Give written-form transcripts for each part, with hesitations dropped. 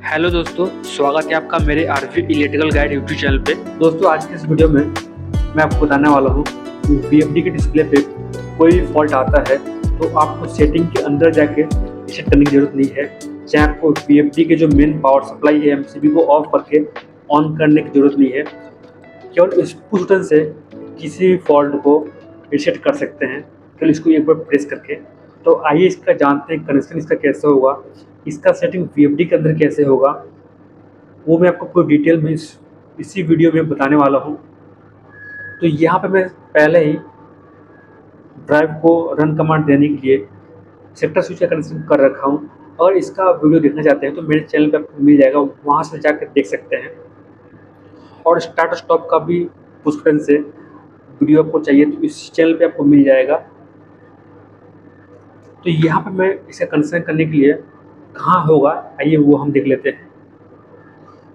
Hello दोस्तों, स्वागत है आपका मेरे RV electrical guide YouTube channel पे। दोस्तों, आज के इस वीडियो में मैं आपको बताने वाला हूँ कि वीएफडी के डिस्प्ले पे कोई फॉल्ट आता है तो आपको सेटिंग के अंदर जाके रीसेट करने की ज़रूरत नहीं है। चाहे आपको वीएफडी के जो मेन पावर सप्लाई है एमसीबी को ऑफ करके ऑन करने की ज़रूरत नहीं है। केवल इस पुश बटन से किसी भी फॉल्ट को रीसेट कर सकते हैं, केवल इसको एक बार प्रेस करके। तो आइए इसका जानते हैं कनेक्शन इसका कैसे होगा, इसका सेटिंग वीएफडी के अंदर कैसे होगा, वो मैं आपको पूरी डिटेल में इसी वीडियो में बताने वाला हूँ। तो यहाँ पे मैं पहले ही ड्राइव को रन कमांड देने के लिए सेक्टर स्विच का कनेक्शन कर रखा हूँ। और इसका वीडियो देखना चाहते हैं तो मेरे चैनल पे आपको मिल जाएगा, वहाँ से जाकर देख सकते हैं। और स्टार्ट स्टॉप का भी पुश बटन से वीडियो आपको चाहिए तो इस चैनल पे आपको मिल जाएगा। तो यहाँ पे मैं इसे कनेक्शन करने के लिए कहाँ होगा, आइए वो हम देख लेते हैं।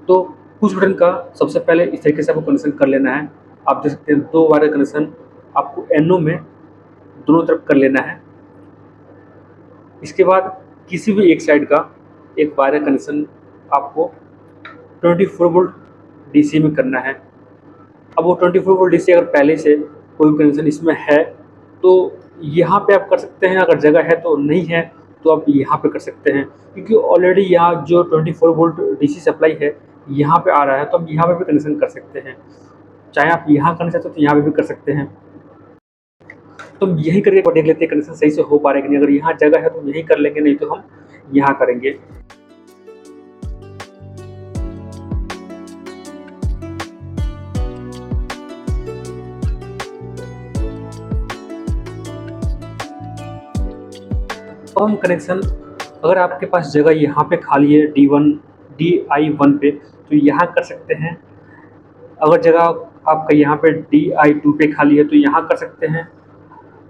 तो पुश बटन का सबसे पहले इस तरीके से आपको कनेक्शन कर लेना है। आप देख सकते हैं 2 वायर का कनेक्शन आपको एनो में दोनों तरफ कर लेना है। इसके बाद किसी भी एक साइड का एक वायर का कनेक्शन आपको 24 वोल्ट डीसी में करना है। अब वो 24 वोल्ट डीसी अगर पहले से कोई भी कनेक्शन इसमें है तो यहाँ पे आप कर सकते हैं, अगर जगह है तो नहीं है तो आप यहाँ पे कर सकते हैं, क्योंकि ऑलरेडी यहाँ जो 24 वोल्ट डीसी सप्लाई है यहाँ पे आ रहा है, तो हम यहाँ पे भी कनेक्शन कर सकते हैं। चाहे आप यहाँ करना चाहते हो तो यहाँ पे भी कर सकते हैं। तो हम यही करके देख लेते हैं कनेक्शन सही से हो पा रहा है कि नहीं। अगर यहाँ जगह है तो यहीं कर लेंगे, नहीं तो हम यहाँ करेंगे। तो हम कनेक्शन, अगर आपके पास जगह यहाँ पे खाली है DI1 पे तो यहाँ कर सकते हैं। अगर जगह आपका यहाँ पे DI2 पे खाली है तो यहाँ कर सकते हैं।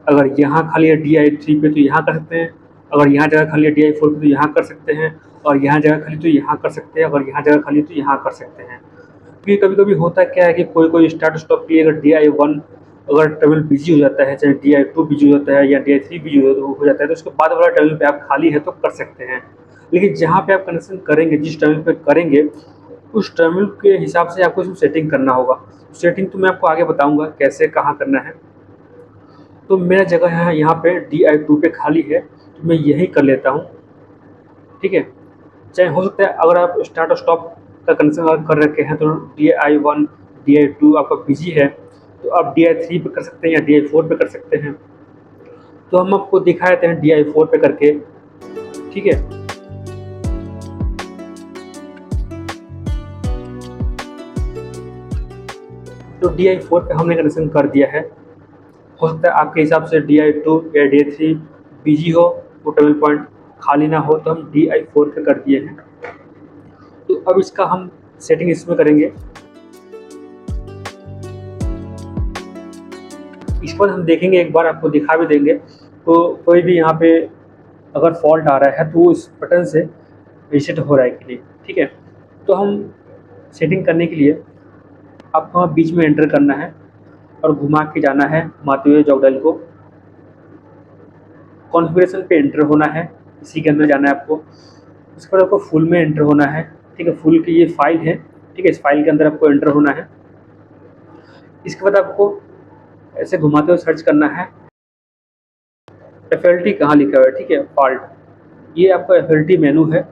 अगर यहाँ खाली है DI3 पे तो यहाँ कर सकते हैं। अगर यहाँ जगह खाली है DI4 पे तो यहाँ कर सकते हैं। और यहाँ जगह खाली तो यहाँ कर सकते हैं। अगर यहाँ जगह खाली तो यहाँ कर सकते हैं। क्योंकि कभी कभी होता क्या है कि कोई स्टार्ट स्टॉप के लिए अगर DI1 अगर टर्मिनल बिजी हो जाता है, चाहे DI2 बिजी हो जाता है या DI3 बिजी हो जाता है, तो उसके बाद वाला टर्मिनल पे आप खाली है तो कर सकते हैं। लेकिन जहाँ पे आप कनेक्शन करेंगे, जिस टर्मिनल पे करेंगे, उस टर्मिनल के हिसाब से आपको इसमें सेटिंग करना होगा। सेटिंग तो मैं आपको आगे बताऊंगा कैसे कहाँ करना है। तो मेरा जगह है यहाँ पे DI2 पे खाली है तो मैं यही कर लेता हूँ, ठीक है। चाहे हो सकता है अगर आप स्टार्ट और स्टॉप का कनेक्शन कर रखे हैं तो DI1 DI2 आपका बिजी है तो आप DI3 पे कर सकते हैं या DI4 पे कर सकते हैं। तो हम आपको दिखा देते हैं DI4 पे करके, ठीक है। तो DI4 पे हमने कनेक्शन कर दिया है। हो सकता है आपके हिसाब से DI2 या DI3 बिजी हो, वो टर्मिनल पॉइंट खाली ना हो, तो हम DI4 पे कर दिए हैं। तो अब इसका हम सेटिंग इसमें करेंगे। इस पर हम देखेंगे, एक बार आपको दिखा भी देंगे। तो कोई भी यहाँ पे अगर फॉल्ट आ रहा है तो इस बटन से रीसेट हो रहा है कि नहीं, ठीक है। तो हम सेटिंग करने के लिए आपको वहाँ बीच में एंटर करना है और घुमा के जाना है, घुमाते हुए जॉक डायल को। कॉन्फ़िगरेशन पे एंटर होना है, इसी के अंदर जाना है आपको। उसके बाद आपको फुल में एंटर होना है, ठीक है। फुल की ये फाइल है, ठीक है। इस फाइल के अंदर आपको एंटर होना है। इसके बाद आपको ऐसे घुमाते हुए सर्च करना है FLT कहाँ लिखा हुआ है, ठीक है, फॉल्ट। ये आपका FLT मेनू है,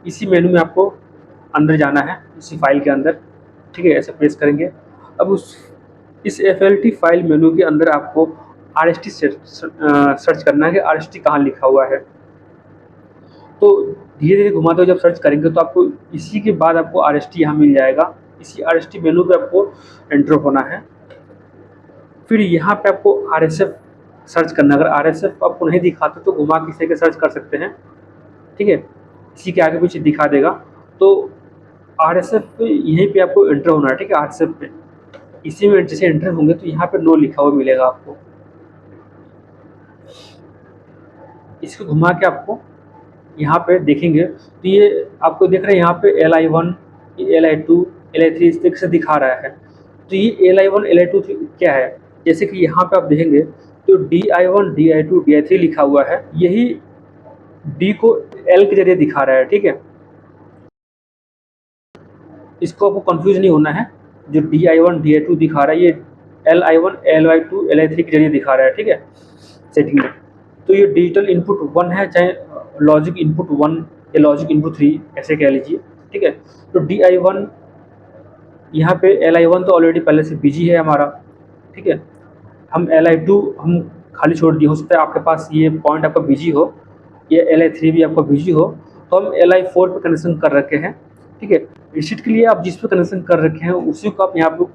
इसी मेनू में आपको अंदर जाना है, इसी फाइल के अंदर, ठीक है। ऐसे प्रेस करेंगे। अब इस FLT फाइल मेनू के अंदर आपको RST सर्च करना है कि RST कहाँ लिखा हुआ है। तो धीरे धीरे घुमाते हुए जब सर्च करेंगे तो आपको इसी के बाद आपको RST यहाँ मिल जाएगा। इसी RST मेनू पे आपको एंटर होना है। फिर यहाँ पे आपको RSF सर्च करना है। अगर RSF आपको नहीं दिखाते तो घुमा के सर्च कर सकते हैं, ठीक है। इसी के आगे पीछे दिखा देगा। तो RSF यहीं पे आपको एंटर होना है, ठीक है। RSF पे इसी में जैसे एंटर होंगे तो यहाँ पे नो लिखा हुआ मिलेगा आपको। इसको घुमा के आपको यहाँ पे देखेंगे तो ये आपको देख रहे हैं यहाँ पे LI1, LI2, LI3 इस तरीके से दिखा रहा है। तो ये LI1 LI2 क्या है, जैसे कि यहाँ पे आप देखेंगे तो DI1 DI2 DI3 लिखा हुआ है, यही D को L के जरिए दिखा रहा है, ठीक है। इसको आपको कंफ्यूज नहीं होना है। जो DI1 DI2 दिखा रहा है ये LI1 LI2 LI3 के जरिए दिखा रहा है, ठीक है, सेटिंग में। तो ये डिजिटल इनपुट 1 है, चाहे लॉजिक इनपुट 1 या लॉजिक इनपुट 3 ऐसे कह लीजिए, ठीक है। तो DI1 यहाँ पे LI1 तो ऑलरेडी पहले से बिजी है हमारा, ठीक है। हम LI2 हम खाली छोड़ दिए, हो सकता है आपके पास ये पॉइंट आपका बिजी हो या LI3 भी आपका बिजी हो, तो हम LI4 पे कनेक्शन कर रखे हैं, ठीक है। रीसेट के लिए आप जिस पे कनेक्शन कर रखे हैं उसी को आप यहाँ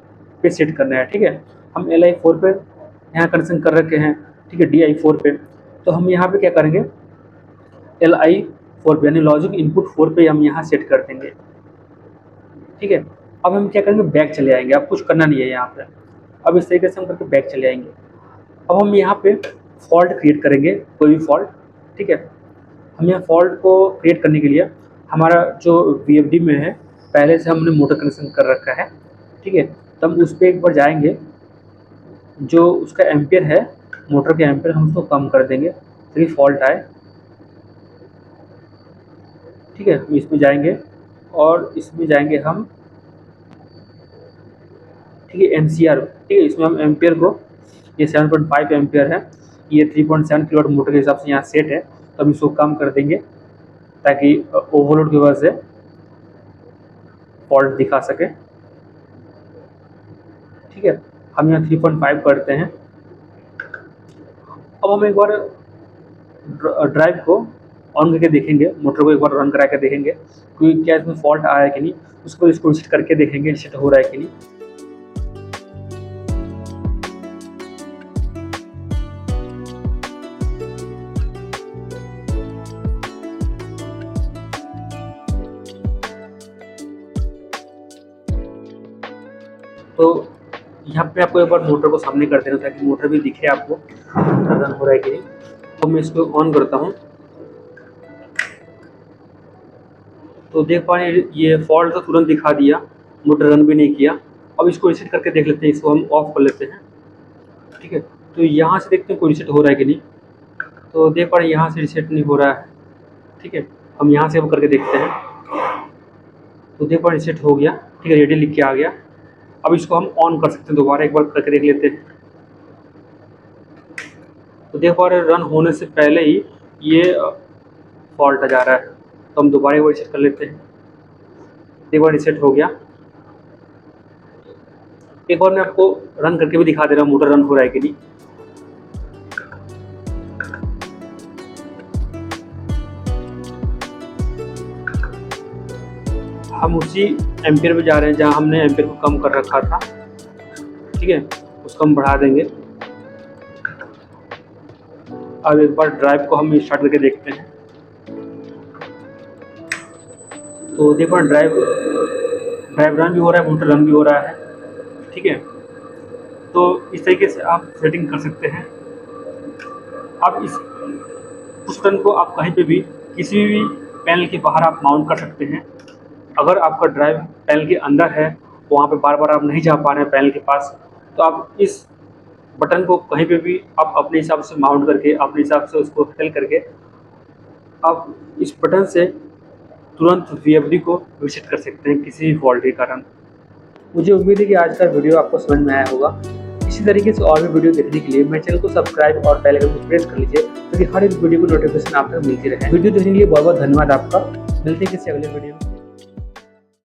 पे सेट करना है, ठीक है। हम LI4 पे यहाँ कनेक्शन कर रखे हैं, ठीक है, DI4 पे। तो हम यहाँ पे क्या करेंगे, LI4 पे यानी लॉजिक इनपुट 4 पे हम यहाँ सेट कर देंगे, ठीक है। अब हम क्या करेंगे, बैक चले आएंगे, अब कुछ करना नहीं है यहाँ पे। अब इस तरीके से हम करके बैक चले आएंगे। अब हम यहाँ पे फॉल्ट क्रिएट करेंगे, कोई भी फॉल्ट, ठीक है। हम यहाँ फॉल्ट को क्रिएट करने के लिए हमारा जो VFD में है पहले से हमने मोटर कनेक्शन कर रखा है, ठीक है। तो हम उस पर एक बार जाएंगे, जो उसका एम्पियर है मोटर के एम्पियर हम उसको कम कर देंगे ताकि फॉल्ट आए, ठीक है। हम इसमें जाएंगे और इसमें जाएंगे हम, ठीक है, MCR, ठीक है। इसमें हम एम्पियर को, ये 7.5 एम्पियर है, ये 3.7 किलोवाट मोटर के हिसाब से यहाँ सेट है, तो हम इसको कम कर देंगे ताकि ओवरलोड की वजह से फॉल्ट दिखा सके, ठीक है। हम यहाँ 3.5 करते हैं। अब हम एक बार ड्राइव को ऑन करके देखेंगे, मोटर को एक बार रन करा के देखेंगे कि क्या इसमें फॉल्ट आया है कि नहीं, उसको इसको रीसेट करके देखेंगे रीसेट हो रहा है कि नहीं। तो यहाँ पे आपको एक बार मोटर को सामने कर देना ताकि मोटर भी दिखे आपको रन हो रहा है कि नहीं। तो मैं इसको ऑन करता हूँ, तो देख पा रहे हैं ये फॉल्ट तो तुरंत दिखा दिया, मोटर रन भी नहीं किया। अब इसको रीसेट करके देख लेते हैं, इसको हम ऑफ कर लेते हैं, ठीक है। तो यहाँ से देखते हैं कोई रीसेट हो रहा है कि नहीं। तो देख पा रहे हैं यहाँ से रीसेट नहीं हो रहा है, ठीक है। हम यहाँ से करके देखते हैं, तो देख पा रहे रीसेट हो गया, ठीक है, रेडी लिख के आ गया। अब इसको हम ऑन कर सकते हैं, दोबारा एक बार करके देख लेते हैं। तो देख पा रहे रन होने से पहले ही ये फॉल्ट आ जा रहा है, तो हम दोबारा एक बार रीसेट कर लेते हैं। एक बार रीसेट हो गया। एक बार मैं आपको रन करके भी दिखा दे रहा हूँ मोटर रन हो रहा है कि नहीं। हम उसी एम्पियर पे जा रहे हैं जहाँ हमने एम्पियर को कम कर रखा था, ठीक है, उसको हम बढ़ा देंगे। अब एक बार ड्राइव को हम स्टार्ट करके देखते हैं। तो देखो ड्राइव रन भी हो रहा है, मोटर रन भी हो रहा है, ठीक है। तो इस तरीके से आप सेटिंग कर सकते हैं। अब इस पुश बटन को आप कहीं पे भी किसी भी पैनल के बाहर आप माउंट कर सकते हैं। अगर आपका ड्राइव पैनल के अंदर है, वहाँ पे बार बार आप नहीं जा पा रहे हैं पैनल के पास, तो आप इस बटन को कहीं पे भी आप अपने हिसाब से माउंट करके, अपने हिसाब से उसको हेल करके आप इस बटन से तुरंत VFD को रीसेट कर सकते हैं किसी भी फॉल्ट के कारण। मुझे उम्मीद है कि आज का वीडियो आपको समझ में आया होगा। इसी तरीके से और भी वीडियो देखने के लिए मेरे चैनल को सब्सक्राइब और बेल आइकन को प्रेस कर लीजिए ताकि हर एक वीडियो को नोटिफिकेशन आप तक मिलती रहे। वीडियो देखने के लिए बहुत बहुत धन्यवाद आपका। मिलते हैं किसी अगले वीडियो में।